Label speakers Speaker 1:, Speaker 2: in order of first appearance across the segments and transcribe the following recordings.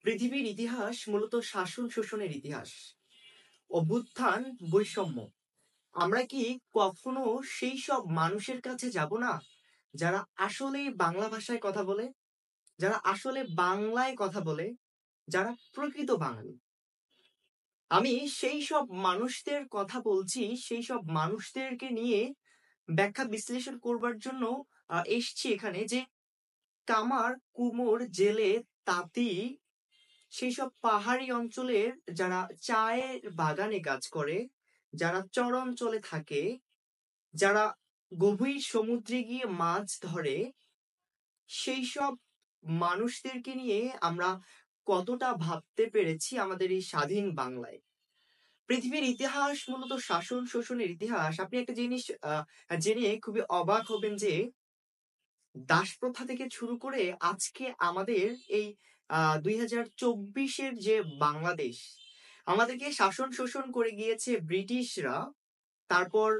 Speaker 1: পৃথিবীর ইতিহাস মূলত শাসন শোষণের ইতিহাস। অভ্যুত্থান, বৈষম্য। আমরা কি কখনো সেই সব মানুষের কাছে যাব না যারা আসলেই বাংলা ভাষায় কথা বলে, যারা আসলে বাংলায় কথা বলে, যারা প্রকৃত বাঙালি? আমি সেই সব মানুষদের কথা বলছি, সেই সব মানুষদেরকে নিয়ে ব্যাখ্যা বিশ্লেষণ করবার জন্য এসছি এখানে, যে কামার, কুমোর, জেলে, তাঁতি, সেই সব পাহাড়ি অঞ্চলের যারা চায়ের বাগানে কাজ করে, যারা চর অঞ্চলে থাকে, যারা গভীর সমুদ্রে গিয়ে মাছ ধরে, সেই সব মানুষদেরকে নিয়ে আমরা কতটা ভাবতে পেরেছি আমাদের এই স্বাধীন বাংলায়? পৃথিবীর ইতিহাস মূলত শাসন শোষণের ইতিহাস। আপনি একটা জিনিস জেনে খুবই অবাক হবেন যে দাসপ্রথা থেকে শুরু করে আজকে আমাদের এই 2024-এর যে বাংলাদেশ, আমাদেরকে শাসন শোষণ করে গিয়েছে ব্রিটিশরা, তারপর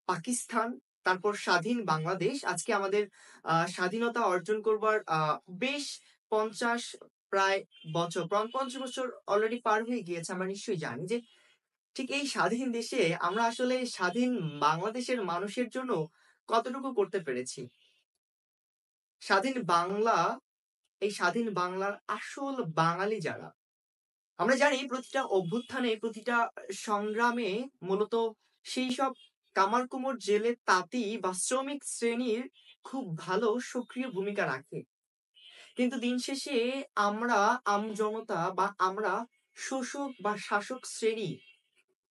Speaker 1: পাকিস্তান, তারপর স্বাধীন বাংলাদেশ। আজকে আমাদের স্বাধীনতা অর্জন করবার বেশ 50 প্রায় বছর, 50 বছর অলরেডি পার হয়ে গিয়েছে। আমরা নিশ্চয়ই জানি যে ঠিক এই স্বাধীন দেশে আমরা আসলে স্বাধীন বাংলাদেশের মানুষের জন্য কতটুকু করতে পেরেছি। স্বাধীন বাংলা, এই স্বাধীন বাংলার আসল বাঙালি যারা, আমরা জানি প্রতিটা অভ্যুত্থানে, প্রতিটা সংগ্রামে মূলত সেই সব কামার কুমোর, জেলে, তাঁতি বা শ্রমিক শ্রেণীর খুব ভালো সক্রিয় ভূমিকা রাখে। কিন্তু দিন শেষে আমরা আমজনতা বা আমরা শোষক বা শাসক শ্রেণী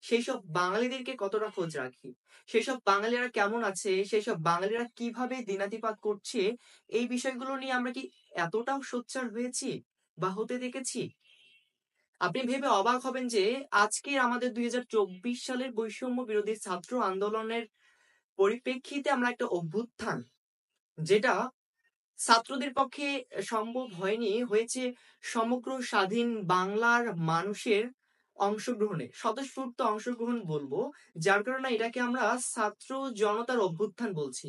Speaker 1: সেই সব বাঙালিদেরকে কতটা খোঁজ রাখি? সেসব বাঙালিরা কেমন আছে? সেসব বাঙালিরা কিভাবে দিনাতিপাত করছে? এই বিষয়গুলো নিয়ে আমরা কি এতটাও সোচ্চার হয়েছি বা হতে দেখেছি? আপনি ভেবে অবাক হবেন যে আজকের আমাদের 2024 সালের বৈষম্য বিরোধী ছাত্র আন্দোলনের পরিপ্রেক্ষিতে আমরা একটা অভ্যুত্থান, যেটা ছাত্রদের পক্ষে সম্ভব হয়নি, হয়েছে সমগ্র স্বাধীন বাংলার মানুষের অংশগ্রহণে, স্বতঃস্ফূর্ত অংশগ্রহণ বলবো, যার কারণে এটাকে আমরা ছাত্র জনতার অভ্যুত্থান বলছি।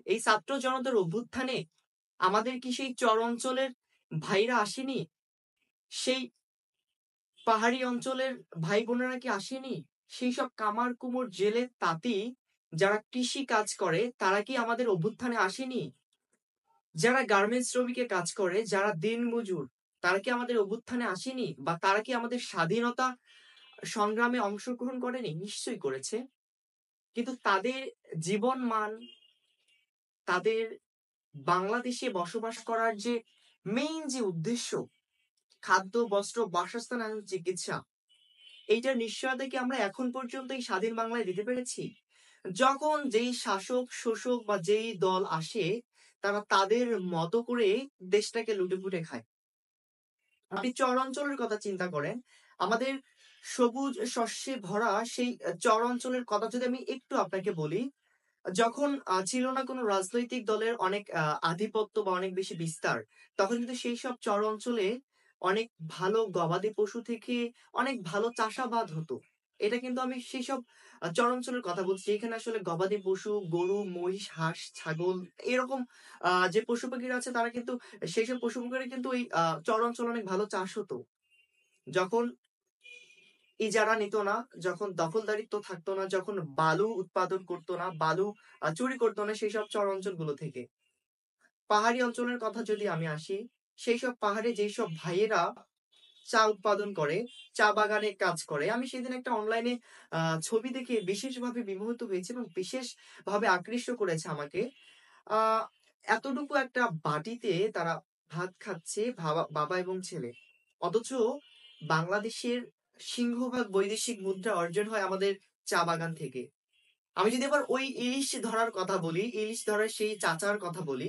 Speaker 1: এই ছাত্র জনতার অভ্যুত্থানে আমাদের কি সেই চর অঞ্চলের ভাইরা আসেনি? সেই পাহাড়ি অঞ্চলের ভাই বোনেরা কি আসেনি? সেই সব কামার কুমোর, জেলে, তাঁতি যারা কৃষি কাজ করে, তারা কি আমাদের অভ্যুত্থানে আসেনি? যারা গার্মেন্টস শ্রমিকে কাজ করে, যারা দিনমজুর, তারা কি আমাদের অভ্যুত্থানে আসেনি? বা তারা কি আমাদের স্বাধীনতা সংগ্রামে অংশগ্রহণ করেনি? নিশ্চয়ই করেছে। কিন্তু তাদের জীবন মান, তাদের বাংলাদেশে বসবাস করার যে মেইন যে উদ্দেশ্য, খাদ্য, বস্ত্র, বাসস্থান এবং চিকিৎসা, এইটার নিশ্চয়তা কি আমরা এখন পর্যন্ত এই স্বাধীন বাংলায় দিতে পেরেছি? যখন যেই শাসক শোষক বা যেই দল আসে, তারা তাদের মতো করে দেশটাকে লুটেপুটে খায়। আপনি চর অঞ্চলের কথা চিন্তা করেন, আমাদের সবুজ শস্যে ভরা সেই চর অঞ্চলের কথা যদি আমি একটু আপনাকে বলি, যখন ছিল না কোনো রাজনৈতিক দলের অনেক আধিপত্য বা অনেক বেশি বিস্তার, তখন কিন্তু সেই সব চর অঞ্চলে অনেক ভালো গবাদি পশু থেকে অনেক ভালো চাষাবাদ হতো। এটা কিন্তু আমি সেই সব চর অঞ্চলের কথা বলছি, এখানে আসলে গবাদি পশু, গরু, মহিষ, হাঁস, ছাগল, এরকম যে পশু পাখিরা আছে, তারা কিন্তু সেই সব পশু পাখিরা কিন্তু ওই চর অঞ্চলে অনেক ভালো চাষ হতো। যখন ইজারা নিত না, যখন দখলদারিত্ব থাকতো না, যখন বালু উৎপাদন করতো না, বালু চুরি করতো না সেই সব চর অঞ্চলগুলো থেকে। পাহাড়ি অঞ্চলের কথা যদি আমি আসি, সেই সব পাহাড়ে যেই সব ভাইয়েরা চা উৎপাদন করে, চা বাগানে কাজ করে, আমি সেদিন একটা অনলাইনে ছবি দেখে বিশেষভাবে বিমোহিত হয়েছি এবং বিশেষভাবে আকৃষ্ট করেছে আমাকে। আহ এতটুকু একটা বাটিতে তারা ভাত খাচ্ছে, বাবা এবং ছেলে। অথচ বাংলাদেশের সিংহভাগ বৈদেশিক মুদ্রা অর্জন হয় আমাদের চা বাগান থেকে। আমি যদি আবার ওই ইলিশ ধরার কথা বলি, ইলিশ ধরার সেই চাচার কথা বলি,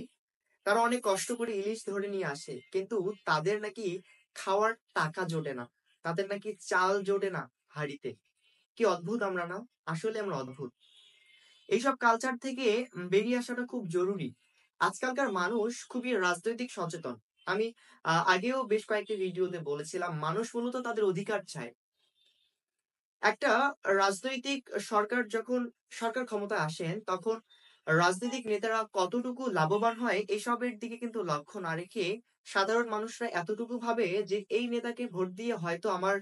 Speaker 1: তারা অনেক কষ্ট করে ইলিশ ধরে নিয়ে আসে, কিন্তু তাদের নাকি খাওয়ার টাকা জোটে না, তাদের নাকি চাল জোটে না হাঁড়িতে। কি অদ্ভুত আমরা না? আসলে আমরা অদ্ভুত। এইসব কালচার থেকে বেরিয়ে আসাটা খুব জরুরি। আজকালকার মানুষ খুবই রাজনৈতিক সচেতন। আমি আগেও বেশ কয়েকটি ভিডিওতে বলেছিলাম, মানুষ মূলত তাদের অধিকার চায়। একটা রাজনৈতিক সরকার যখন সরকার ক্ষমতায় আসেন, তখন রাজনৈতিক নেতারা কতটুকু লাভবান হয় এসবের দিকে কিন্তু লক্ষ্য না রেখে সাধারণ মানুষরা এতটুকু ভাবে যে এই নেতাকে ভোট দিয়ে হয়তো আমার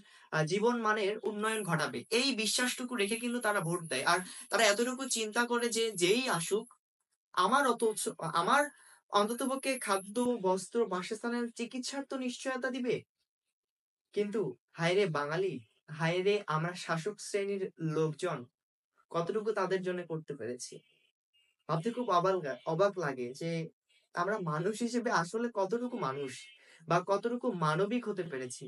Speaker 1: জীবন মানের উন্নয়ন ঘটাবে, এই বিশ্বাসটুকু রেখে কিন্তু তারা ভোট দেয়। আর তারা এতটুকু চিন্তা করে যে যেই আসুক আমার আমার অন্ততপক্ষে খাদ্য, বস্ত্র, বাসস্থানের, চিকিৎসার তো নিশ্চয়তা দিবে। কিন্তু হায়রে বাঙালি, হায়রে আমরা শাসক শ্রেণীর লোকজন কতটুকু তাদের জন্য করতে পেরেছি। ভাবতে খুব অবাক লাগে যে আমরা মানুষ হিসেবে আসলে কতটুকু মানুষ বা কতটুকু মানবিক হতে পেরেছি।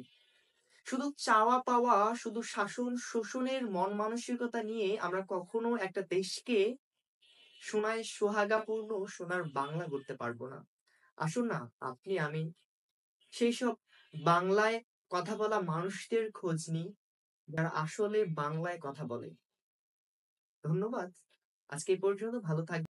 Speaker 1: শুধু চাওয়া পাওয়া, শুধু শাসন শোষণের মন মানসিকতা নিয়ে আমরা কখনো একটা দেশকে সোনায় সোহাগাপূর্ণ সোনার বাংলা করতে পারবো না। আসুন না, আপনি আমি সেই সব বাংলায় কথা বলা মানুষদের খোঁজ নিই যারা আসলে বাংলায় কথা বলে। ধন্যবাদ। আজকে এই পর্যন্ত। ভালো থাকবেন।